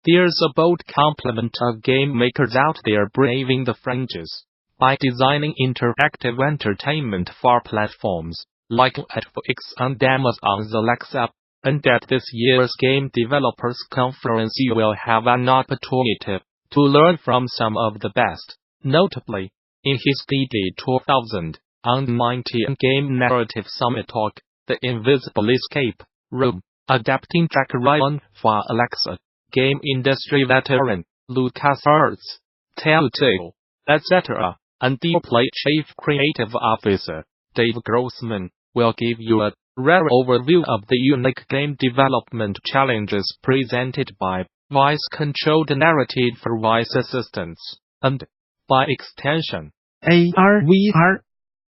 There's a bold complement of game makers out there braving the fringes by designing interactive entertainment for platforms like Netflix and Amazon's Alexa. And at this year's Game Developers Conference you will have an opportunity to learn from some of the best. Notably, in his GDC 2019 Game Narrative Summit talk, the Invisible Escape Room, adapting Jack Ryan for Alexa, game industry veteran LucasArts, Telltale, etc., and Dplay Chief Creative Officer Dave Grossman will give you a rare overview of the unique game development challenges presented by voice-controlled narrative for voice assistants, and, by extension, AR/VR.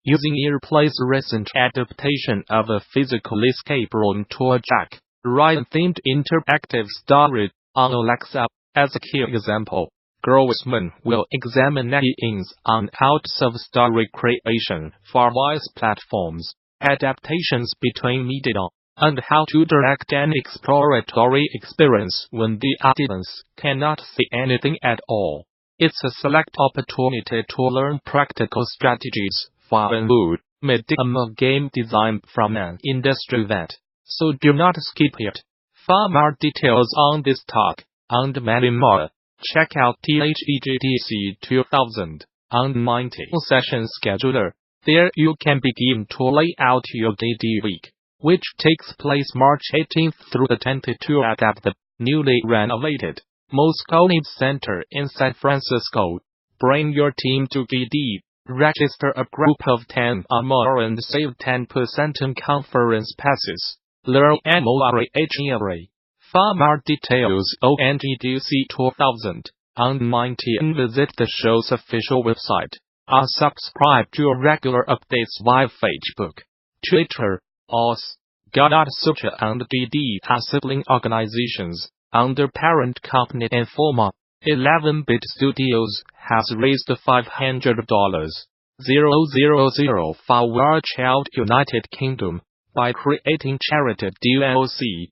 Using Earplay's recent adaptation of a physical escape room to a Jack Ryan-themed interactive story on Alexa, as a key example, Grossman will examine ins and outs of story creation for voice platforms, adaptations between media, and how to direct an exploratory experience when the audience cannot see anything at all. It's a select opportunity to learn practical strategies for a good medium of game design from an industry vet, so do not skip it. For more details on this talk, and many more, check out GDC 2019 session scheduler. There you can begin to lay out your GD week, which takes place March 18th through the 22nd at the newly renovated Moscone Center in San Francisco. Bring your team to GD, register a group of 10 or more and save 10% on conference passes. Learn more. For more details on GDC 2019 visit the show's official website, or subscribe to regular updates via Facebook, Twitter, OS. Gamasutra and GD are sibling organizations under parent company Informa. 11-Bit Studios has raised $500,000 for War Child United Kingdom by creating charity DLC.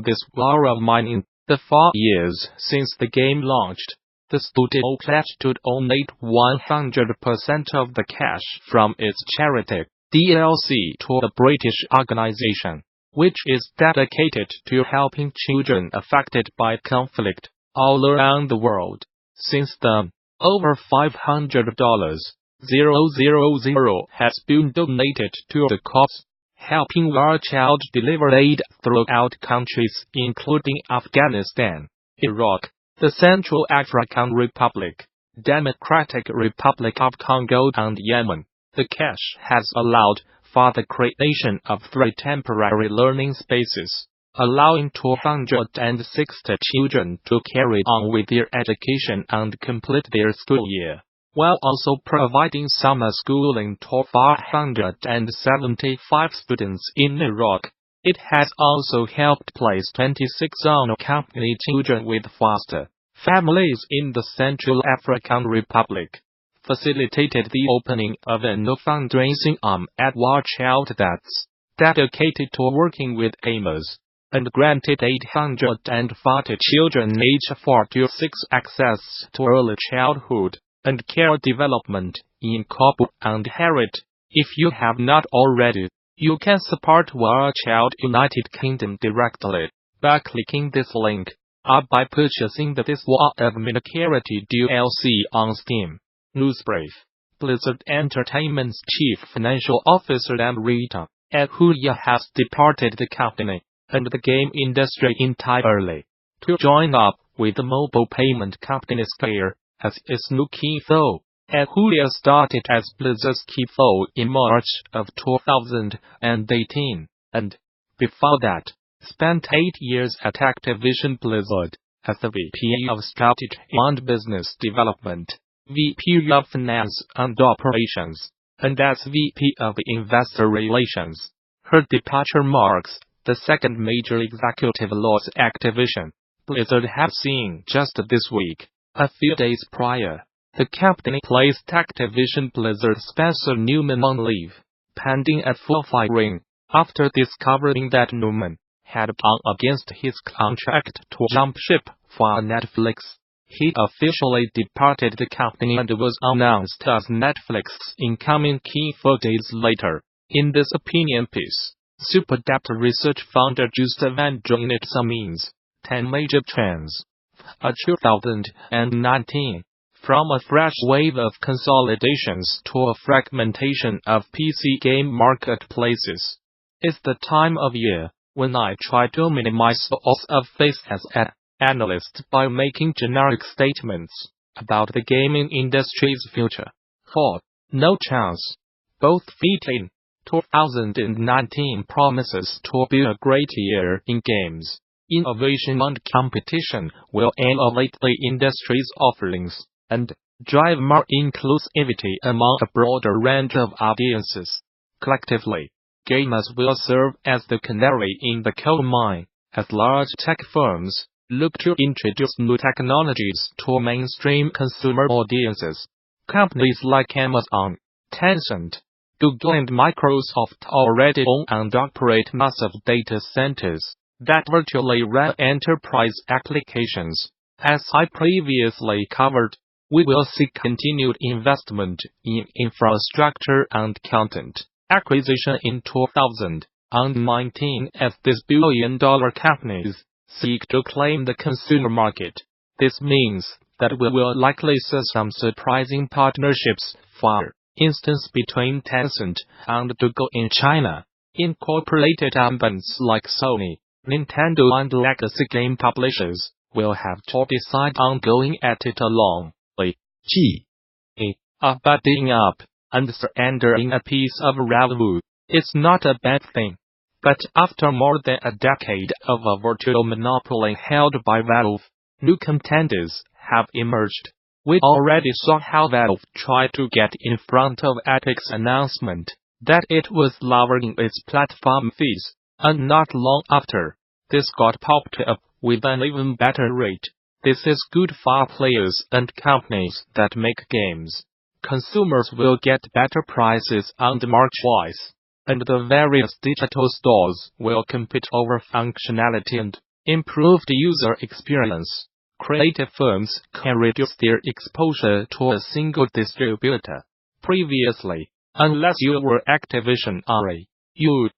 This War of Mine. In the 4 years since the game launched, the studio pledged to donate 100% of the cash from its charity DLC to the British organization, which is dedicated to helping children affected by conflict all around the world. Since then, over $500,000 has been donated to the cause, helping War Child deliver aid throughout countries including Afghanistan, Iraq, the Central African Republic, Democratic Republic of Congo and Yemen. The cash has allowed for the creation of 3 temporary learning spaces, allowing 260 children to carry on with their education and complete their school year, while also providing summer schooling to 475 students in Iraq. It has also helped place 26 unaccompanied children with foster families in the Central African Republic, facilitated the opening of a new fundraising arm at War Child that's dedicated to working with gamers, and granted 840 children aged 4 to 6 access to early childhood and care development in Kabul and Herat. If you have not already, you can support War Child United Kingdom directly by clicking this link, or by purchasing the This War of Mine charity DLC on Steam. Newsbrief. Blizzard Entertainment's Chief Financial Officer Amrita Adhuria has departed the company and the game industry entirely to join up with the mobile payment company Square as its new CFO. Adhuria started as Blizzard's CFO in March of 2018, and, before that, spent 8 years at Activision Blizzard as the VP of Strategy and Business Development, VP of Finance and Operations, and as VP of Investor Relations. Her departure marks the second major executive loss Activision Blizzard has seen just this week. A few days prior, the company placed Activision Blizzard Spencer Newman on leave, pending a full firing, after discovering that Newman had gone against his contract to jump ship via Netflix. He officially departed the company and was announced as Netflix's incoming king 4 days later. In this opinion piece, SuperDept research founder Gustav Andron examines 10 major trends of 2019. From a fresh wave of consolidations to a fragmentation of PC game marketplaces. It's the time of year when I try to minimize the odds of face as an analyst by making generic statements about the gaming industry's future. For no chance. Both fit in. 2019 promises to be a great year in games. Innovation and competition will elevate the industry's offerings and drive more inclusivity among a broader range of audiences. Collectively, gamers will serve as the canary in the coal mine, as large tech firms look to introduce new technologies to mainstream consumer audiences. Companies like Amazon, Tencent, Google and Microsoft already own and operate massive data centers that virtually run enterprise applications. As I previously covered, we will see continued investment in infrastructure and content acquisition in 2019 as these billion-dollar companies seek to claim the consumer market. This means that we will likely see some surprising partnerships, for instance between Tencent and Google in China. Incorporated companies like Sony, Nintendo and legacy game publishers will have to decide on going at it alone. Budding up and surrendering a piece of revenue. It's not a bad thing. But after more than a decade of a virtual monopoly held by Valve, new contenders have emerged. We already saw how Valve tried to get in front of Epic's announcement that it was lowering its platform fees, and not long after, this got popped up with an even better rate. This is good for players and companies that make games. Consumers will get better prices and more choice, and the various digital stores will compete over functionality and improved user experience. Creative firms can reduce their exposure to a single distributor. Previously, unless you were Activision you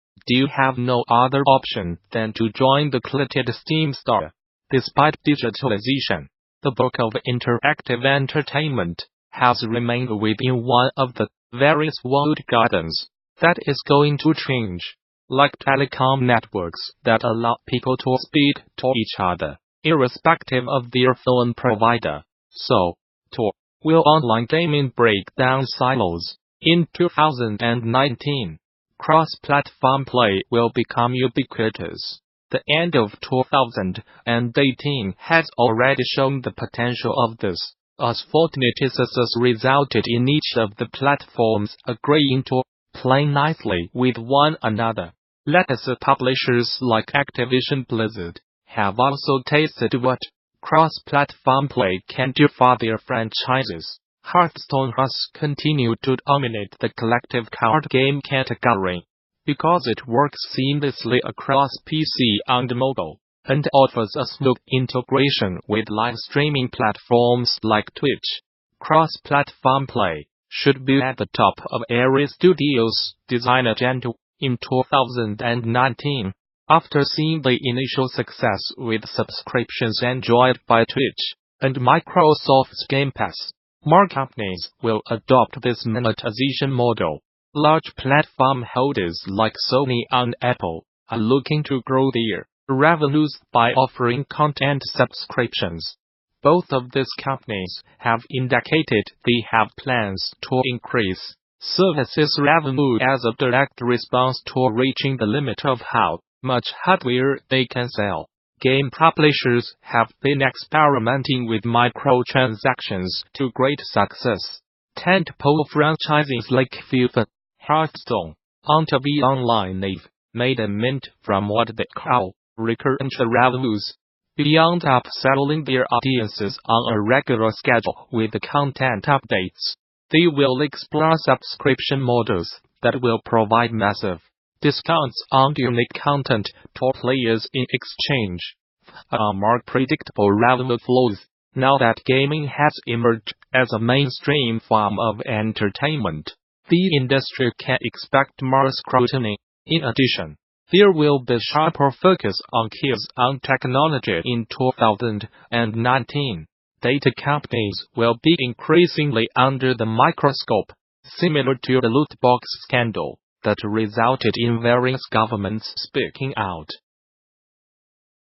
have no other option than to join the cluttered Steam store. Despite digitalization, the bulk of interactive entertainment has remained within one of the various walled gardens. That is going to change, like telecom networks that allow people to speak to each other, irrespective of their phone provider. So, too, will online gaming break down silos? In 2019, cross-platform play will become ubiquitous. The end of 2018 has already shown the potential of this, as Fortnite resulted in each of the platforms agreeing to play nicely with one another. Legacy publishers like Activision Blizzard have also tasted what cross-platform play can do for their franchises. Hearthstone has continued to dominate the collective card game category because it works seamlessly across PC and mobile, and offers a smooth integration with live streaming platforms like Twitch. Cross-platform play should be at the top of every studio's design agenda in 2019. After seeing the initial success with subscriptions enjoyed by Twitch and Microsoft's Game Pass, more companies will adopt this monetization model. Large platform holders like Sony and Apple are looking to grow their revenues by offering content subscriptions. Both of these companies have indicated they have plans to increase services revenue as a direct response to reaching the limit of how much hardware they can sell. Game publishers have been experimenting with microtransactions to great success. Tentpole franchises like FIFA, Hearthstone, and TV Online have made a mint from what they call recurrent revenues. Beyond upselling their audiences on a regular schedule with content updates, they will explore subscription models that will provide massive discounts on unique content to players in exchange more predictable revenue flows. Now that gaming has emerged as a mainstream form of entertainment, the industry can expect more scrutiny. In addition, there will be sharper focus on kids on technology in 2019. Data companies will be increasingly under the microscope, similar to the loot box scandal that resulted in various governments speaking out.